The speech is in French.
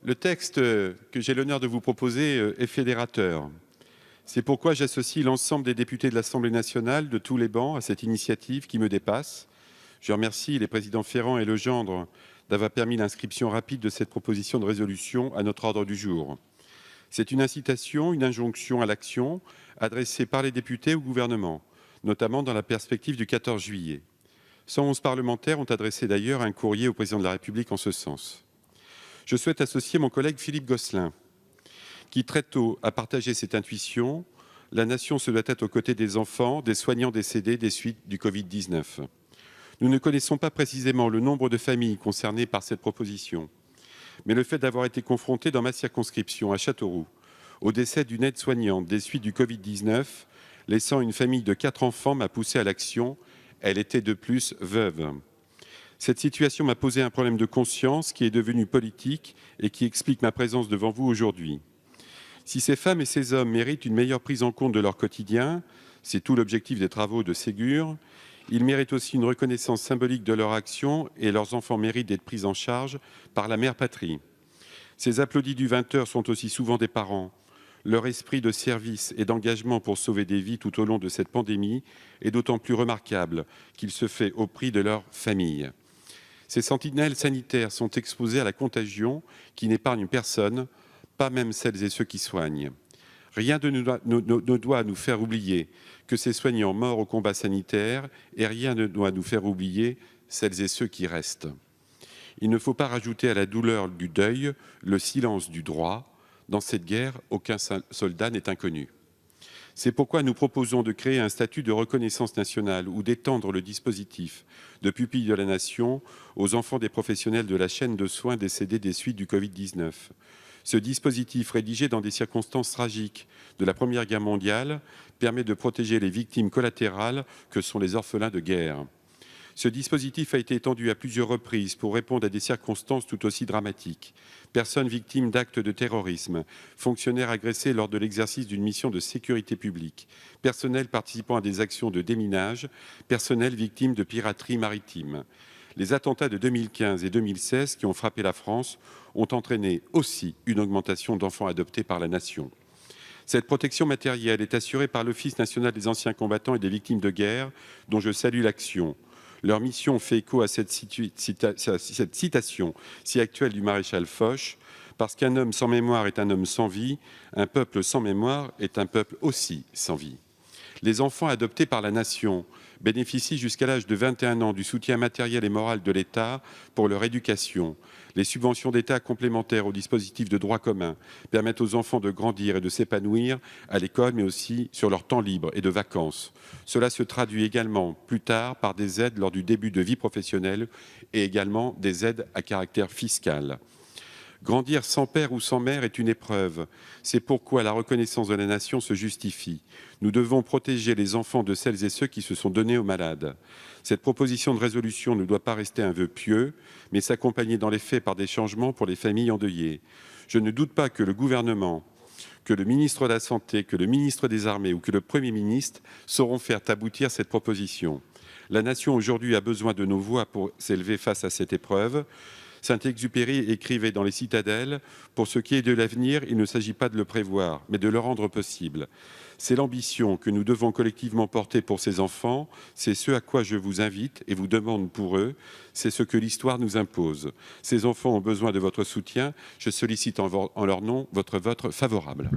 Le texte que j'ai l'honneur de vous proposer est fédérateur. C'est pourquoi j'associe l'ensemble des députés de l'Assemblée nationale, de tous les bancs, à cette initiative qui me dépasse. Je remercie les présidents Ferrand et Legendre d'avoir permis l'inscription rapide de cette proposition de résolution à notre ordre du jour. C'est une incitation, une injonction à l'action adressée par les députés au gouvernement, notamment dans la perspective du 14 juillet. 111 parlementaires ont adressé d'ailleurs un courrier au président de la République en ce sens. Je souhaite associer mon collègue Philippe Gosselin, qui très tôt a partagé cette intuition. La nation se doit être aux côtés des enfants, des soignants décédés des suites du Covid-19. Nous ne connaissons pas précisément le nombre de familles concernées par cette proposition, mais le fait d'avoir été confronté dans ma circonscription, à Châteauroux, au décès d'une aide-soignante des suites du Covid-19, laissant une famille de 4 enfants, m'a poussé à l'action. Elle était de plus veuve. Cette situation m'a posé un problème de conscience qui est devenu politique et qui explique ma présence devant vous aujourd'hui. Si ces femmes et ces hommes méritent une meilleure prise en compte de leur quotidien, c'est tout l'objectif des travaux de Ségur, ils méritent aussi une reconnaissance symbolique de leur action et leurs enfants méritent d'être pris en charge par la mère patrie. Ces applaudis du 20h sont aussi souvent des parents. Leur esprit de service et d'engagement pour sauver des vies tout au long de cette pandémie est d'autant plus remarquable qu'il se fait au prix de leur famille. Ces sentinelles sanitaires sont exposés à la contagion qui n'épargne personne, pas même celles et ceux qui soignent. Rien ne doit nous faire oublier que ces soignants morts au combat sanitaire et rien ne doit nous faire oublier celles et ceux qui restent. Il ne faut pas rajouter à la douleur du deuil le silence du droit. Dans cette guerre, aucun soldat n'est inconnu. C'est pourquoi nous proposons de créer un statut de reconnaissance nationale ou d'étendre le dispositif de pupille de la nation aux enfants des professionnels de la chaîne de soins décédés des suites du Covid-19. Ce dispositif, rédigé dans des circonstances tragiques de la Première Guerre mondiale, permet de protéger les victimes collatérales que sont les orphelins de guerre. Ce dispositif a été étendu à plusieurs reprises pour répondre à des circonstances tout aussi dramatiques. Personnes victimes d'actes de terrorisme, fonctionnaires agressés lors de l'exercice d'une mission de sécurité publique, personnel participant à des actions de déminage, personnel victime de piraterie maritime. Les attentats de 2015 et 2016 qui ont frappé la France ont entraîné aussi une augmentation d'enfants adoptés par la nation. Cette protection matérielle est assurée par l'Office national des anciens combattants et des victimes de guerre, dont je salue l'action. Leur mission fait écho à cette citation si actuelle du maréchal Foch, parce qu'un homme sans mémoire est un homme sans vie, un peuple sans mémoire est un peuple aussi sans vie. Les enfants adoptés par la nation bénéficient jusqu'à l'âge de 21 ans du soutien matériel et moral de l'État pour leur éducation. Les subventions d'État complémentaires au dispositif de droit commun permettent aux enfants de grandir et de s'épanouir à l'école, mais aussi sur leur temps libre et de vacances. Cela se traduit également plus tard par des aides lors du début de vie professionnelle et également des aides à caractère fiscal. Grandir sans père ou sans mère est une épreuve. C'est pourquoi la reconnaissance de la nation se justifie. Nous devons protéger les enfants de celles et ceux qui se sont donnés aux malades. Cette proposition de résolution ne doit pas rester un vœu pieux, mais s'accompagner dans les faits par des changements pour les familles endeuillées. Je ne doute pas que le gouvernement, que le ministre de la Santé, que le ministre des Armées ou que le Premier ministre sauront faire aboutir cette proposition. La nation aujourd'hui a besoin de nos voix pour s'élever face à cette épreuve. Saint-Exupéry écrivait dans les Citadelles « Pour ce qui est de l'avenir, il ne s'agit pas de le prévoir, mais de le rendre possible ». C'est l'ambition que nous devons collectivement porter pour ces enfants. C'est ce à quoi je vous invite et vous demande pour eux. C'est ce que l'histoire nous impose. Ces enfants ont besoin de votre soutien. Je sollicite en leur nom votre vote favorable.